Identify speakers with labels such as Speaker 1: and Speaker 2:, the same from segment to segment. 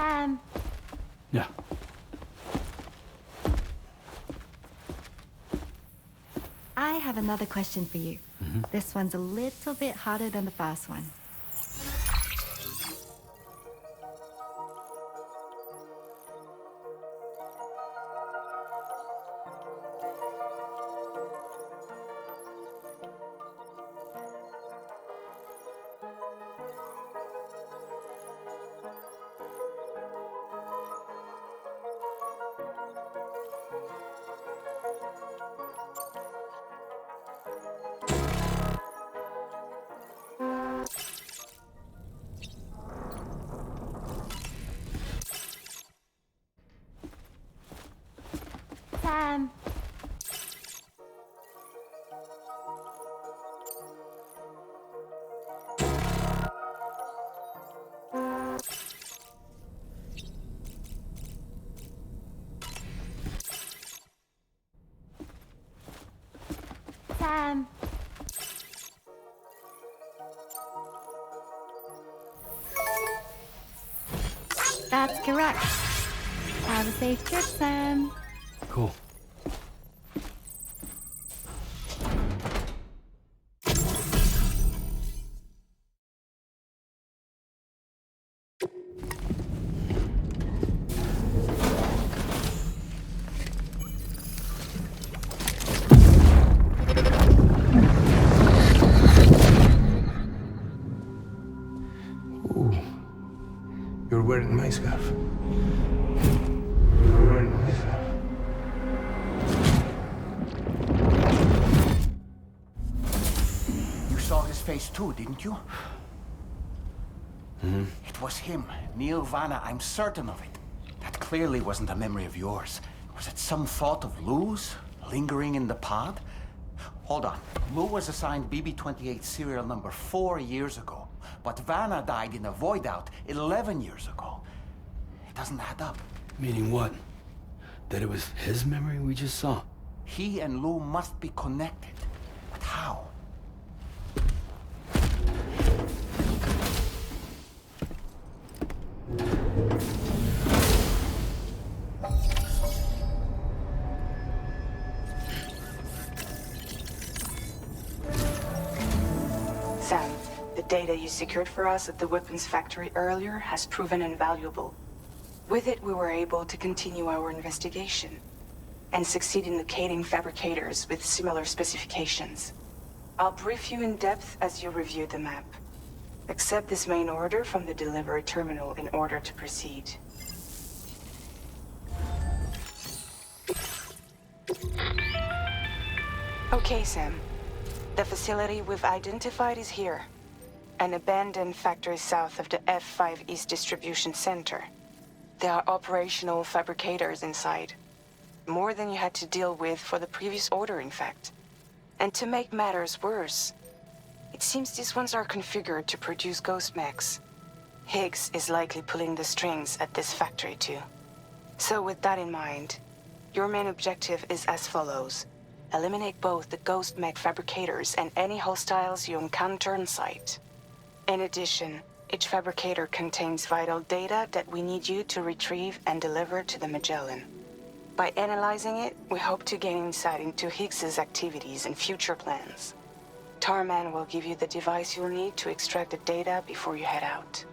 Speaker 1: Sam.
Speaker 2: Yeah.
Speaker 1: I have another question for you. This one's a little bit harder than the first one. Sam. Sam. That's correct. Have a safe trip, Sam.
Speaker 2: Cool.
Speaker 3: Ooh. You're wearing my scarf. You're wearing my scarf.
Speaker 4: You saw his face too, didn't you? It was him, Neil Vanna, I'm certain of it. That clearly wasn't a memory of yours. Was it some thought of Lou's, lingering in the pod? Hold on. Lou was assigned BB-28 serial number 4 years ago, but Vanna died in a void out 11 years ago. It doesn't add up.
Speaker 2: Meaning what? That it was his memory we just saw?
Speaker 4: He and Lou must be connected. But how?
Speaker 5: Sam, the data you secured for us at the weapons factory earlier has proven invaluable. With it, we were able to continue our investigation and succeed in locating fabricators with similar specifications. I'll brief you in depth as you review the map. Accept this main order from the delivery terminal in order to proceed. Okay, Sam. The facility we've identified is here. An abandoned factory south of the F5 East Distribution Center. There are operational fabricators inside. More than you had to deal with for the previous order, in fact. And to make matters worse, it seems these ones are configured to produce ghost mechs. Higgs is likely pulling the strings at this factory too. So with that in mind, your main objective is as follows. Eliminate both the ghost mech fabricators and any hostiles you encounter on site. In addition, each fabricator contains vital data that we need you to retrieve and deliver to the Magellan. By analyzing it, we hope to gain insight into Higgs's activities and future plans. Tarman will give you the device you'll need to extract the data before you head out.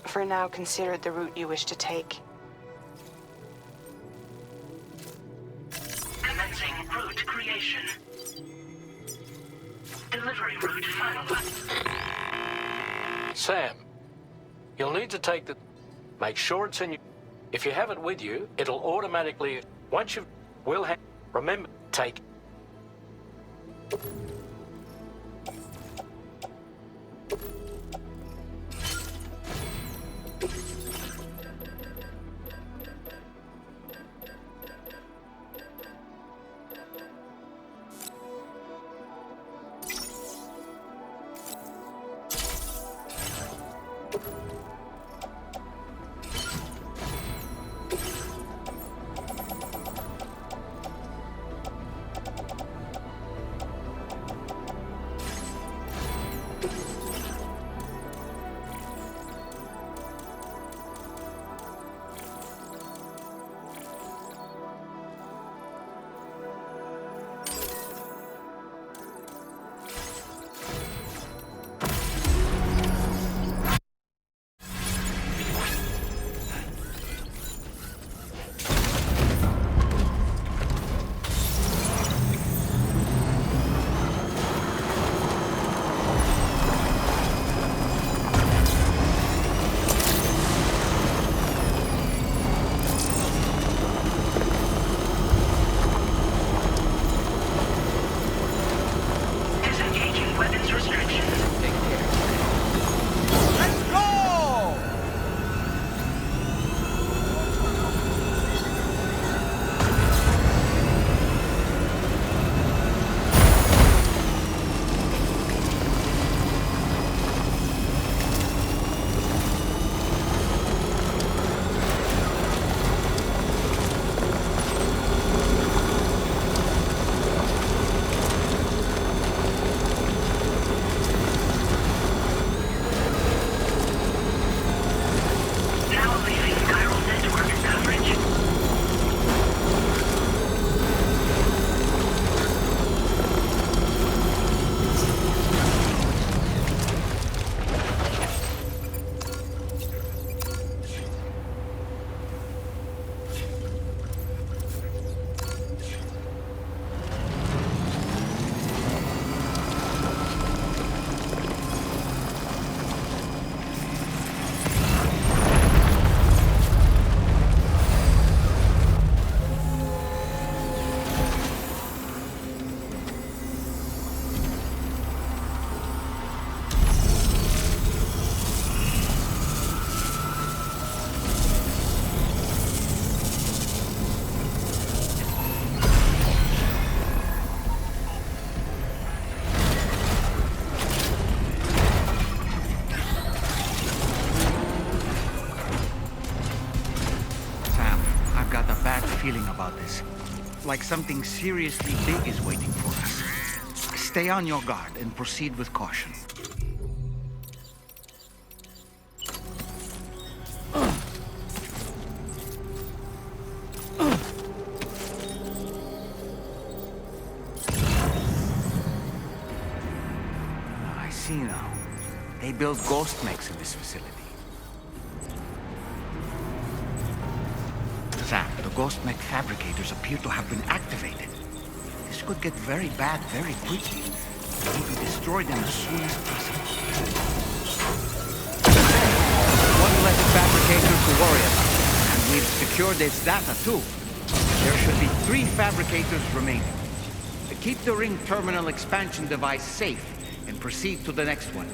Speaker 5: For now, consider the route you wish to take.
Speaker 6: Commencing route creation. Delivery route finalized.
Speaker 7: Sam, you'll need to take the... Make sure it's in you. If you have it with you, it'll automatically... Once you've... We'll have... Remember, take...
Speaker 4: feeling about this. Like something seriously big is waiting for us. Stay on your guard and proceed with caution. I see now. They build ghost mechs in this facility. Sam, the ghost mech fabricators appear to have been activated. This could get very bad very quickly. We need to destroy them as soon as possible. One less fabricator to worry about. And we've secured its data too. There should be 3 fabricators remaining. Keep the ring terminal expansion device safe and proceed to the next one.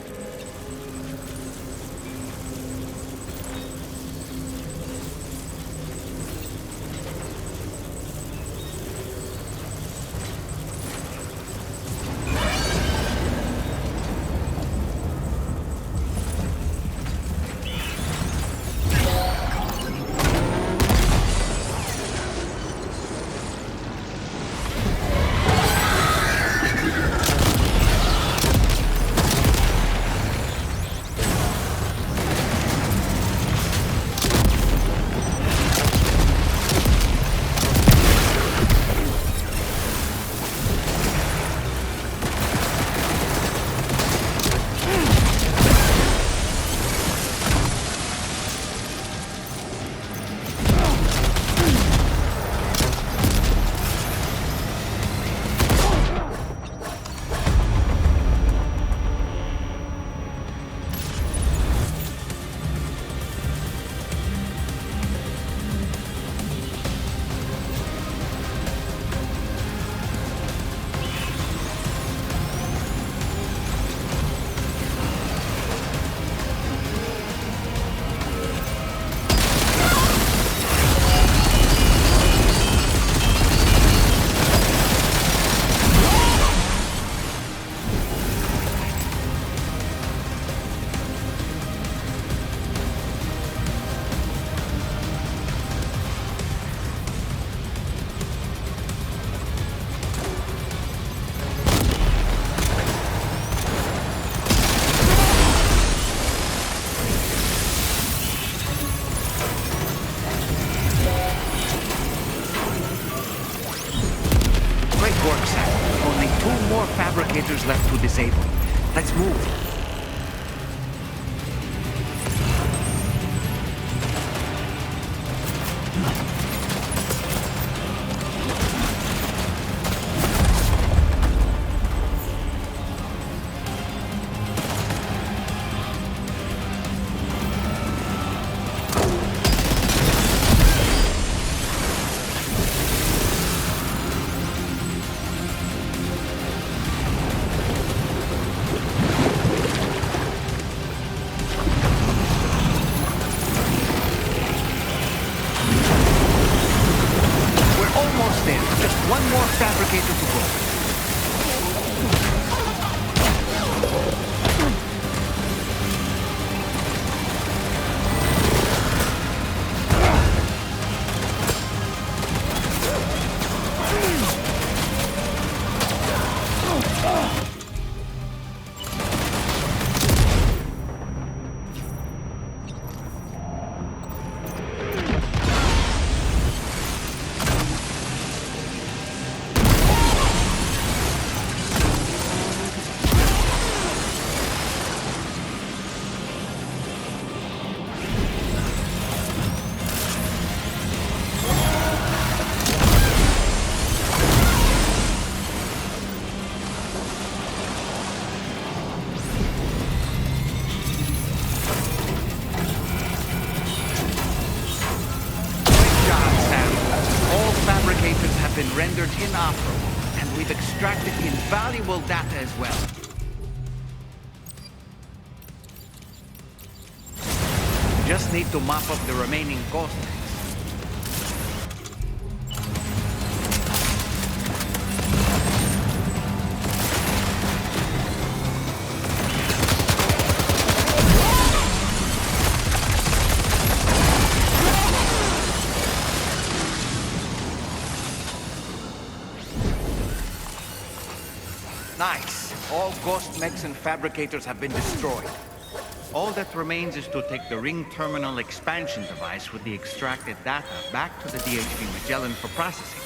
Speaker 4: Fabricators left to disable. Let's move. Fabricator to go. Been rendered inoperable, and we've extracted invaluable data as well. Just need to mop up the remaining ghost mechs. ghost mechs and fabricators have been destroyed. All that remains is to take the ring terminal expansion device with the extracted data back to the DHV Magellan for processing.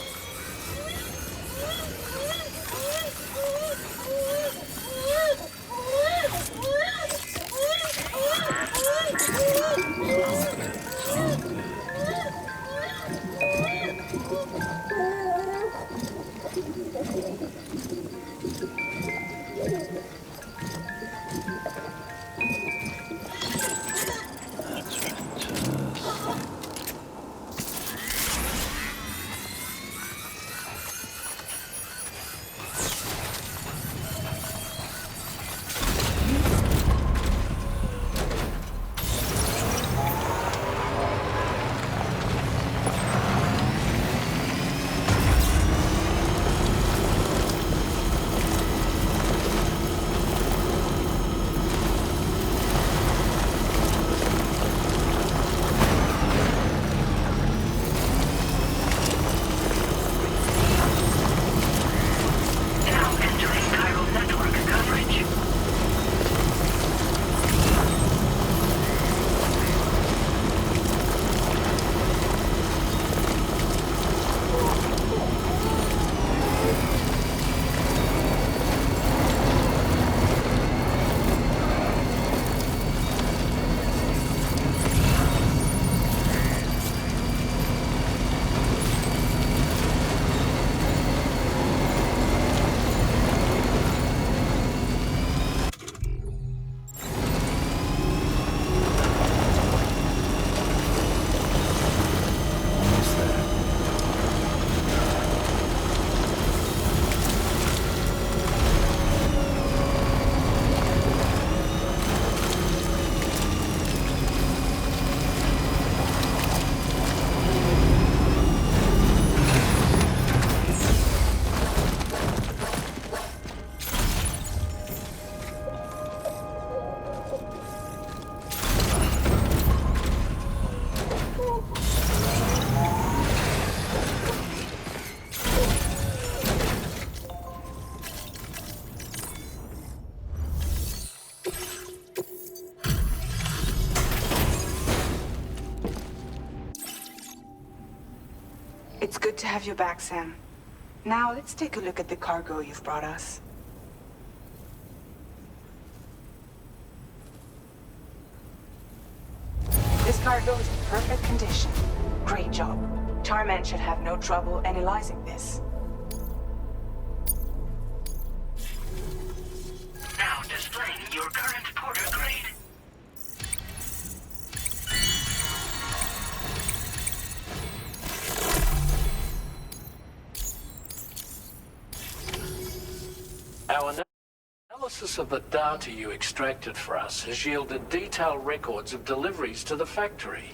Speaker 6: Now entering chiral network coverage.
Speaker 2: What's that?
Speaker 5: It's good to have you back, Sam. Now let's take a look at the cargo you've brought us. This cargo is in perfect condition. Great job. Tarman should have no trouble analyzing this.
Speaker 6: Now displaying your current porter grade.
Speaker 7: Our analysis of the data you extracted for us has yielded detailed records of deliveries to the factory.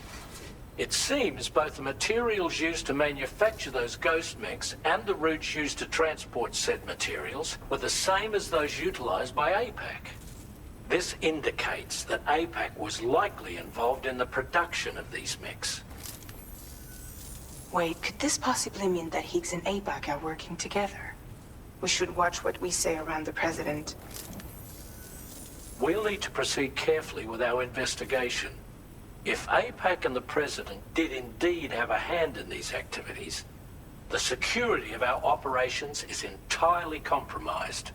Speaker 7: It seems both the materials used to manufacture those ghost mechs and the routes used to transport said materials were the same as those utilized by APAC. This indicates that APAC was likely involved in the production of these mechs.
Speaker 5: Wait, could this possibly mean that Higgs and APAC are working together? We should watch what we say around the President.
Speaker 7: We'll need to proceed carefully with our investigation. If APAC and the President did indeed have a hand in these activities, the security of our operations is entirely compromised.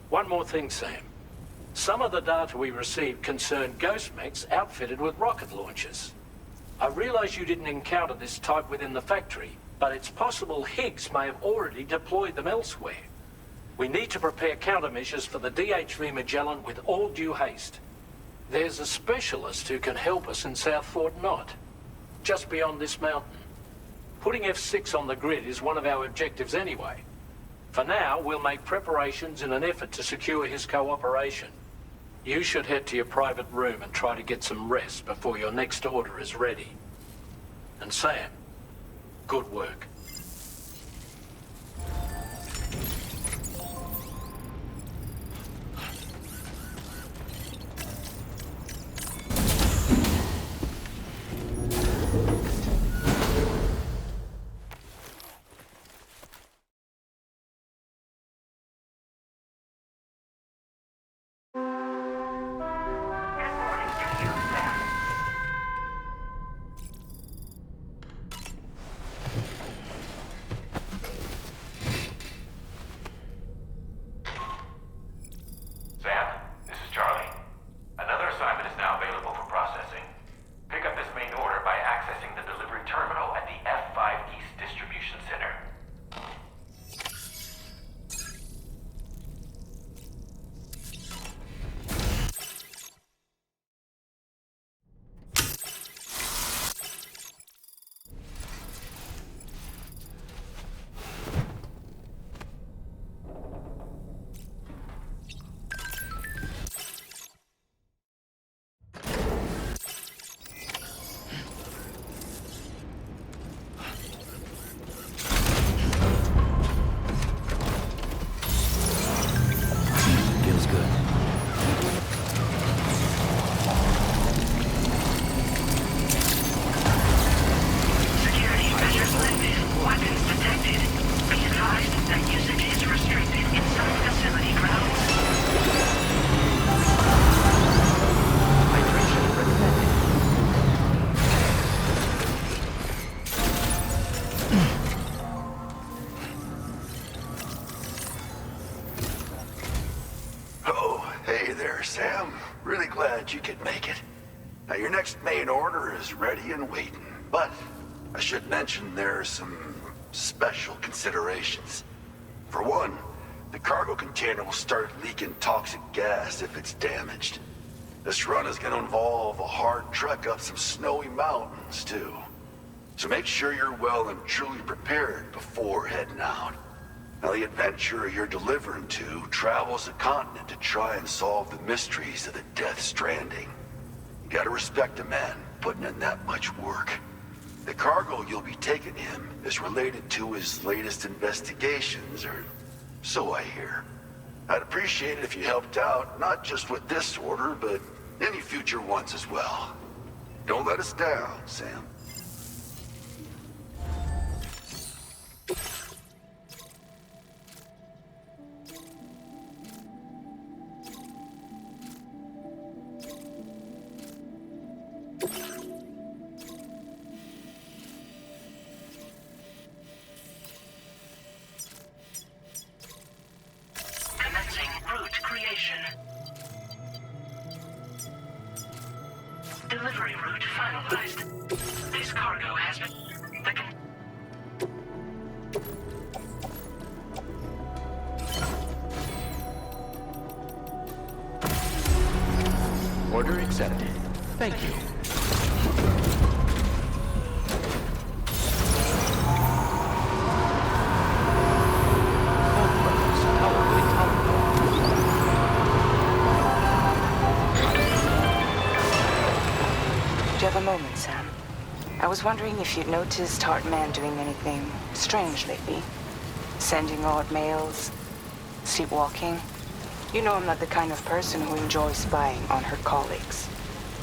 Speaker 7: One more thing, Sam. Some of the data we received concerned ghost mechs outfitted with rocket launchers. I realize you didn't encounter this type within the factory, but it's possible Higgs may have already deployed them elsewhere. We need to prepare countermeasures for the DHV Magellan with all due haste. There's a specialist who can help us in South Fort Knot, just beyond this mountain. Putting F6 on the grid is one of our objectives anyway. For now, we'll make preparations in an effort to secure his cooperation. You should head to your private room and try to get some rest before your next order is ready. And Sam, good work.
Speaker 8: next main order is ready and waiting. But I should mention there are some special considerations. For one, the cargo container will start leaking toxic gas if it's damaged. This run is going to involve a hard trek up some snowy mountains, too. So make sure you're well and truly prepared before heading out. Now, the adventurer you're delivering to travels the continent to try and solve the mysteries of the Death Stranding. You gotta respect a man putting in that much work. The cargo you'll be taking him is related to his latest investigations, or so I hear. I'd appreciate it if you helped out, not just with this order, but any future ones as well. Don't let us down, Sam.
Speaker 6: Commencing route creation. Delivery route finalized. This cargo has been...
Speaker 4: Order accepted. Thank you.
Speaker 5: Do you have a moment, Sam? I was wondering if you'd noticed Hartman doing anything strange lately. Sending odd mails, sleepwalking. You know I'm not the kind of person who enjoys spying on her colleagues.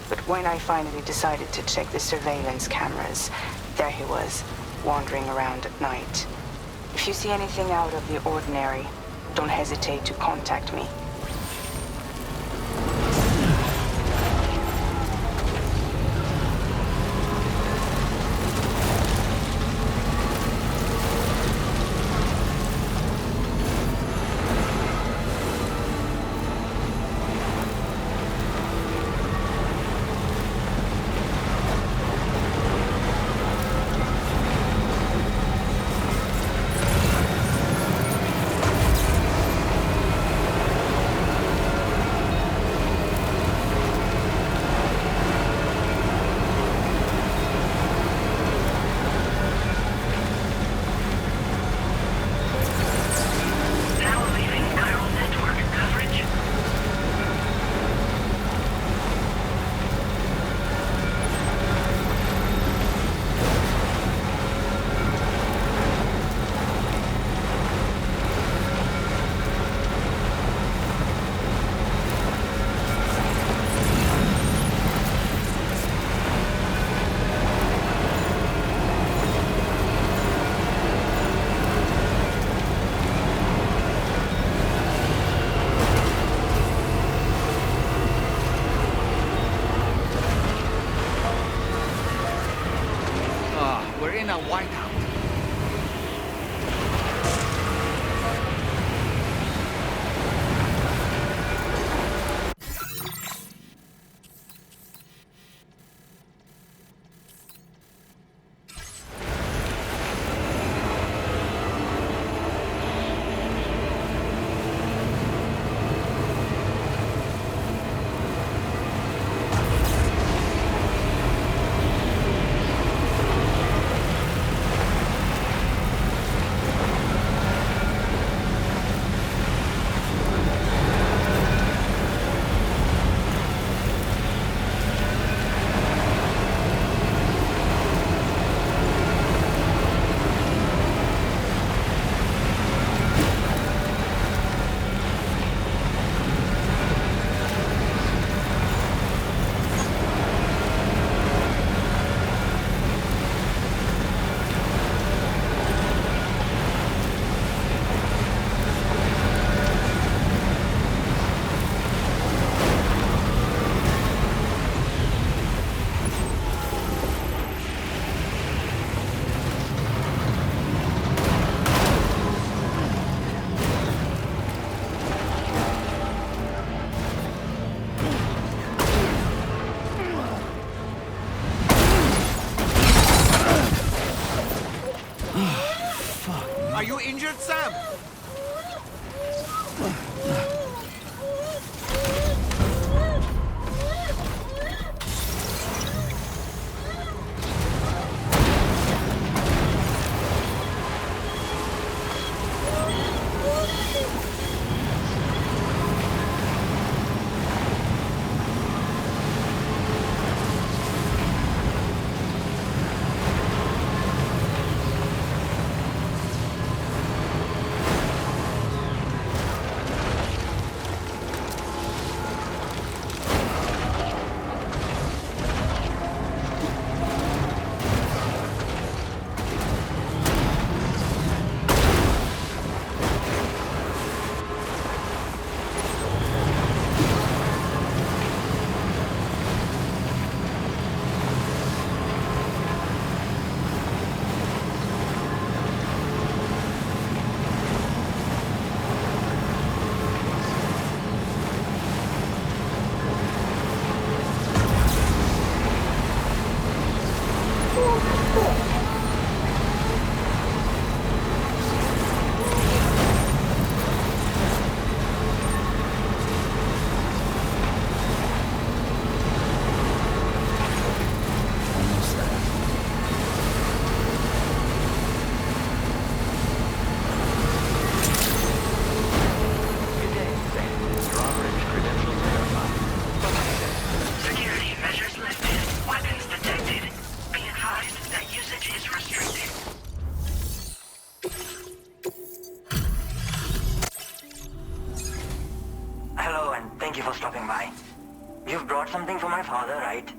Speaker 5: But when I finally decided to check the surveillance cameras, there he was, wandering around at night. If you see anything out of the ordinary, don't hesitate to contact me.
Speaker 9: injured Sam?
Speaker 6: Security measures lifted. Weapons detected. Be advised that usage is restricted.
Speaker 10: Hello, and thank you for stopping by. You've brought something for my father, right?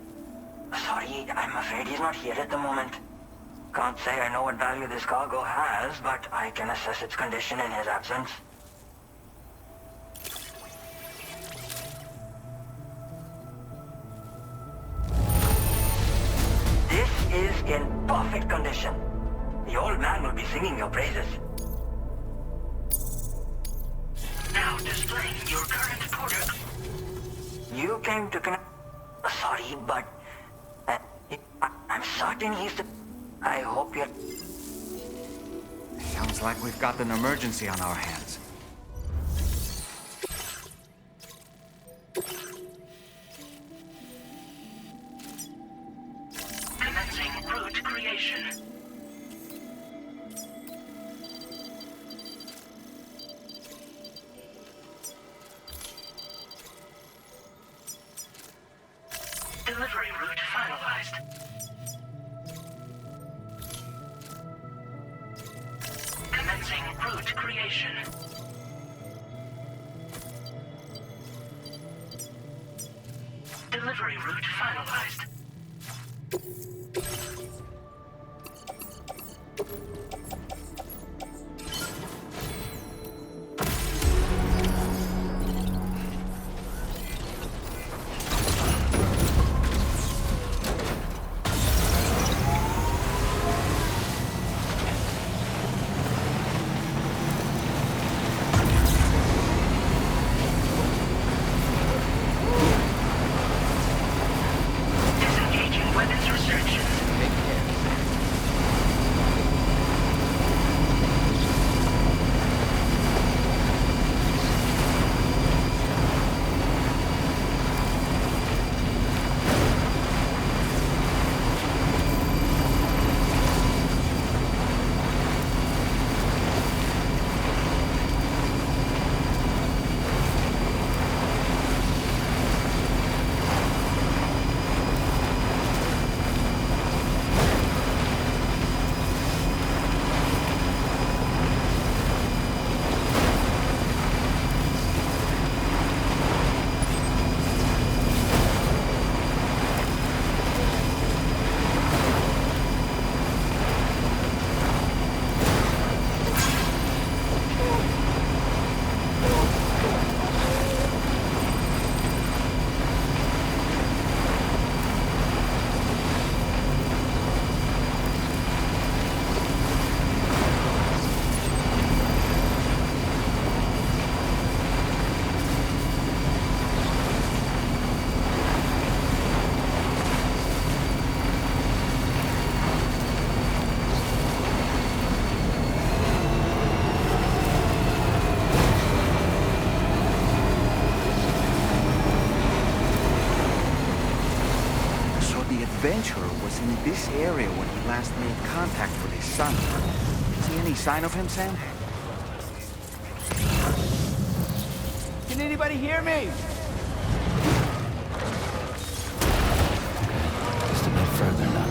Speaker 10: Sorry, I'm afraid he's not here at the moment. Can't say I know what value this cargo has, but I can assess its condition in his absence. This is in perfect condition. The old man will be singing your praises.
Speaker 6: Now displaying your current port.
Speaker 10: You came to connect... Sorry, but... I'm certain he's the... I hope you're...
Speaker 9: Sounds like we've got an emergency on our hands.
Speaker 6: Commencing route creation. Delivery route finalized. Commencing route creation. Delivery route finalized. Disengaging weapons restrictions.
Speaker 9: adventurer was in this area when he last made contact with his son. See any sign of him, Sam?
Speaker 11: Can anybody hear me?
Speaker 2: Just a bit further now.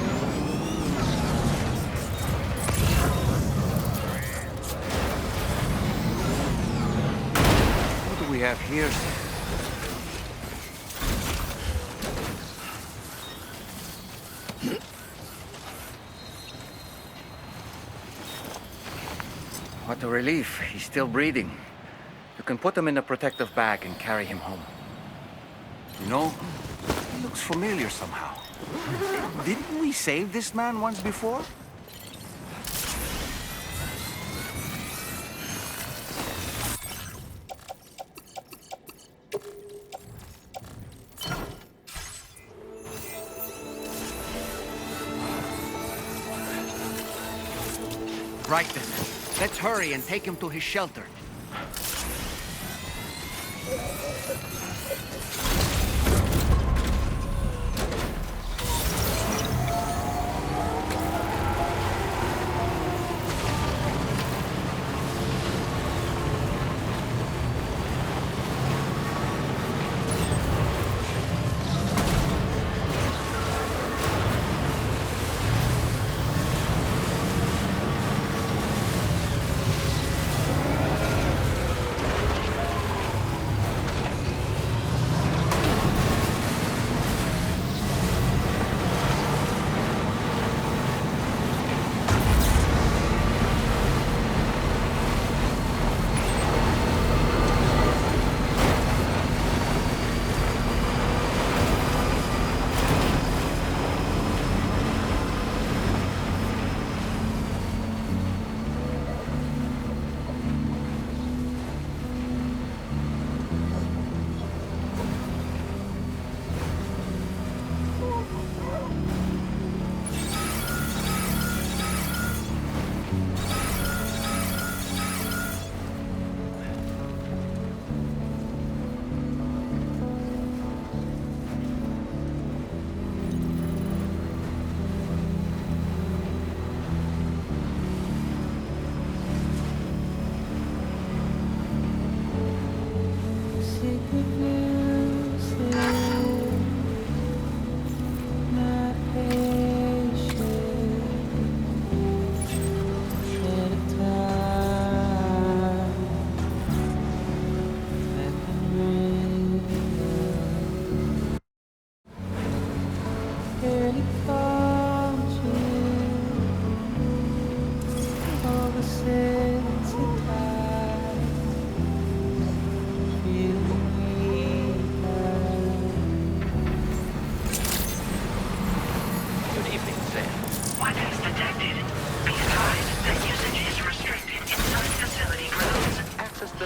Speaker 9: What do we have here, Sam? What a relief. He's still breathing. You can put him in a protective bag and carry him home. You know, he looks familiar somehow. Didn't we save this man once before? Right then. Let's hurry and take him to his shelter.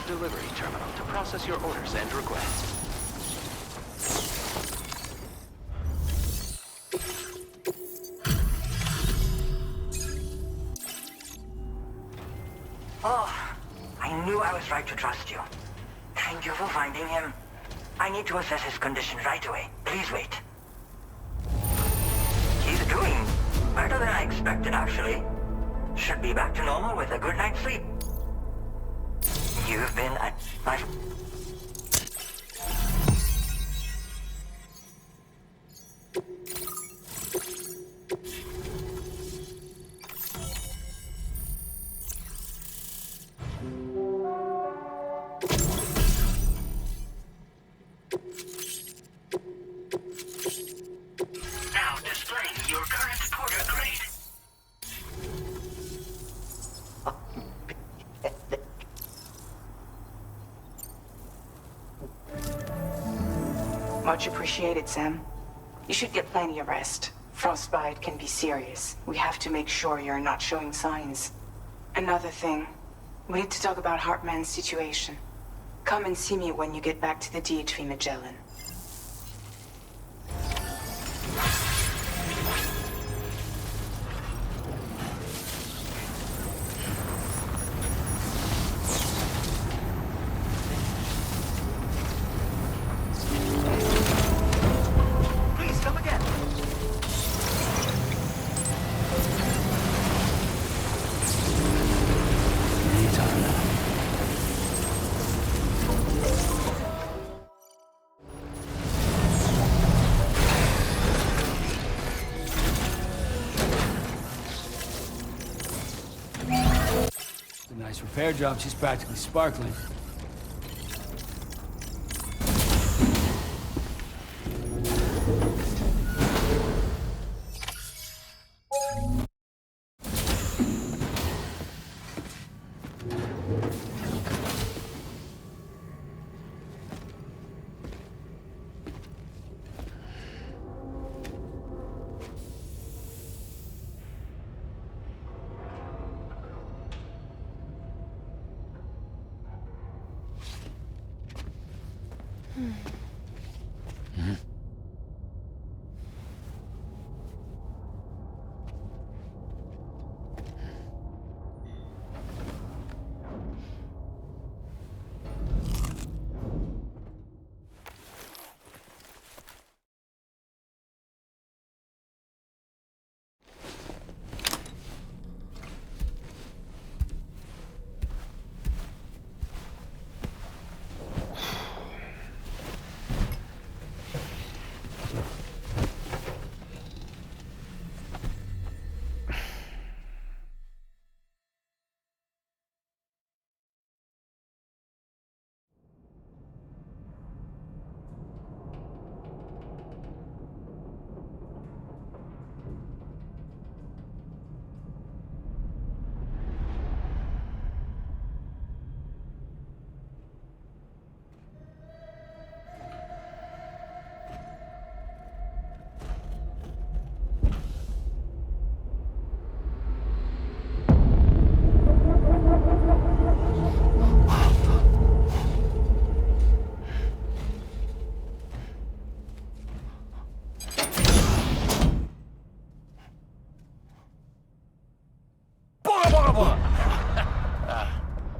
Speaker 12: Delivery terminal to process your orders and requests.
Speaker 10: Oh, I knew I was right to trust you. Thank you for finding him. I need to assess his condition right away. Please wait. He's doing better than I expected, actually. Should be back to normal with a good night's sleep. You've been at my...
Speaker 6: Now displaying your current porter grade.
Speaker 5: Much appreciated, Sam. You should get plenty of rest. Frostbite can be serious. We have to make sure you're not showing signs. Another thing, we need to talk about Hartman's situation. Come and see me when you get back to the DHV Magellan.
Speaker 2: Nice repair job. She's practically sparkling.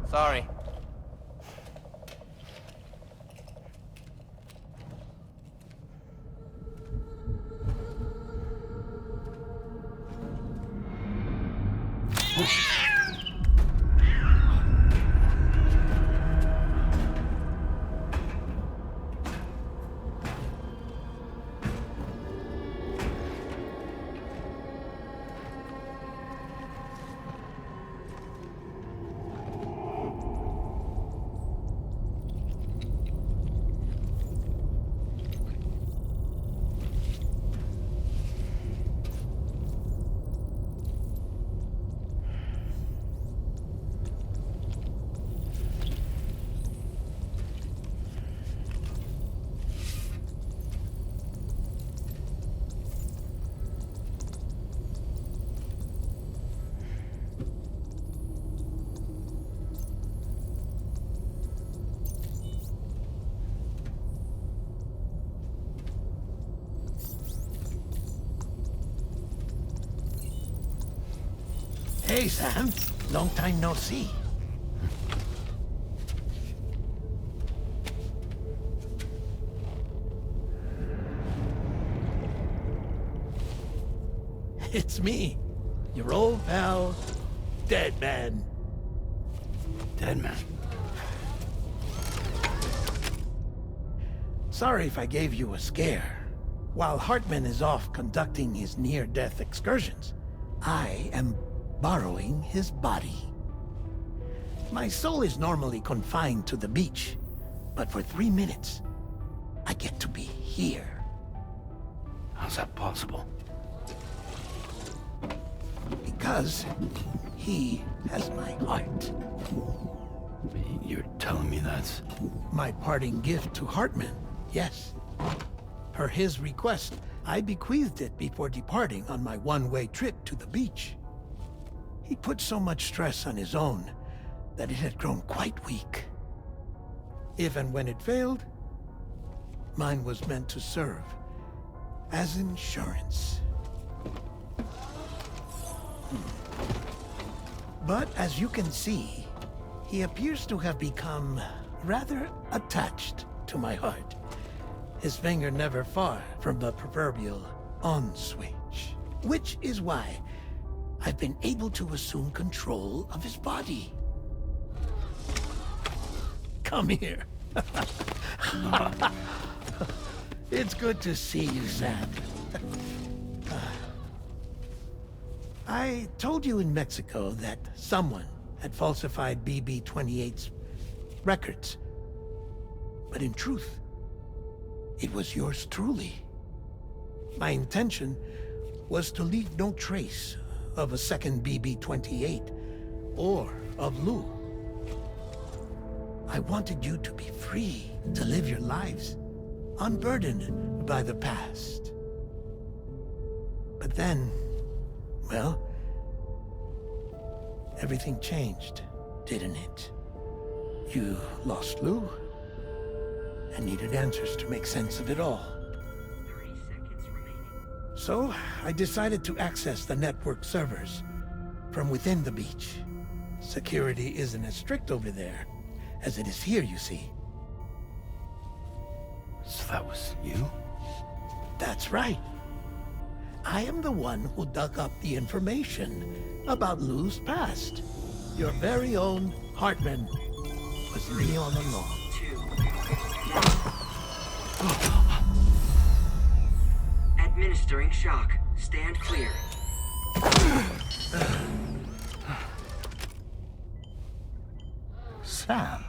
Speaker 11: Sorry.
Speaker 13: Hey, Sam. Long time no see. It's me, your old pal, Dead Man.
Speaker 2: Dead Man?
Speaker 13: Sorry if I gave you a scare. While Hartman is off conducting his near-death excursions, I am borrowing his body. My soul is normally confined to the beach, but for 3 minutes, I get to be here.
Speaker 2: How's that possible?
Speaker 13: Because he has my heart.
Speaker 2: You're telling me that's...
Speaker 13: My parting gift to Hartman, yes. Per his request, I bequeathed it before departing on my one-way trip to the beach. He put so much stress on his own that it had grown quite weak. If and when it failed, mine was meant to serve as insurance. But as you can see, he appears to have become rather attached to my heart. His finger never far from the proverbial on switch. Which is why I've been able to assume control of his body. Come here. It's good to see you, Sam. I told you in Mexico that someone had falsified BB-28's records. But in truth, it was yours truly. My intention was to leave no trace of a second BB-28 or of Lou. I wanted you to be free to live your lives, unburdened by the past. But then, well, everything changed, didn't it? You lost Lou, and needed answers to make sense of it all.
Speaker 10: 30 seconds remaining.
Speaker 13: So, I decided to access the network servers from within the beach. Security isn't as strict over there as it is here, you see.
Speaker 2: So that was you?
Speaker 13: That's right. I am the one who dug up the information about Lou's past. Your very own Hartman was me all along.
Speaker 10: 2. Administering shock. Stand clear.
Speaker 2: Sam.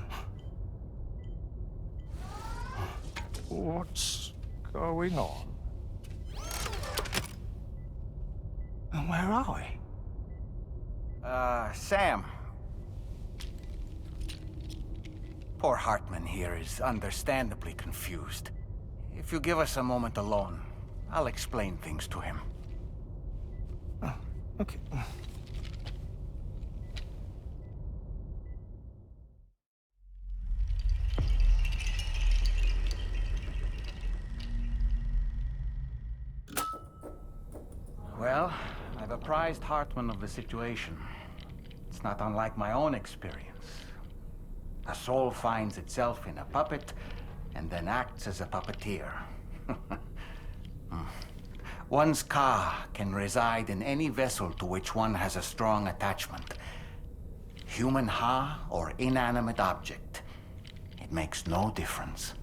Speaker 2: What's going on? And where are we?
Speaker 4: Sam. Poor Hartman here is understandably confused. If you give us a moment alone, I'll explain things to him.
Speaker 2: Oh, okay.
Speaker 4: Well, I've apprised Hartman of the situation. It's not unlike my own experience. A soul finds itself in a puppet and then acts as a puppeteer. One's ka can reside in any vessel to which one has a strong attachment. Human ha or inanimate object. It makes no difference.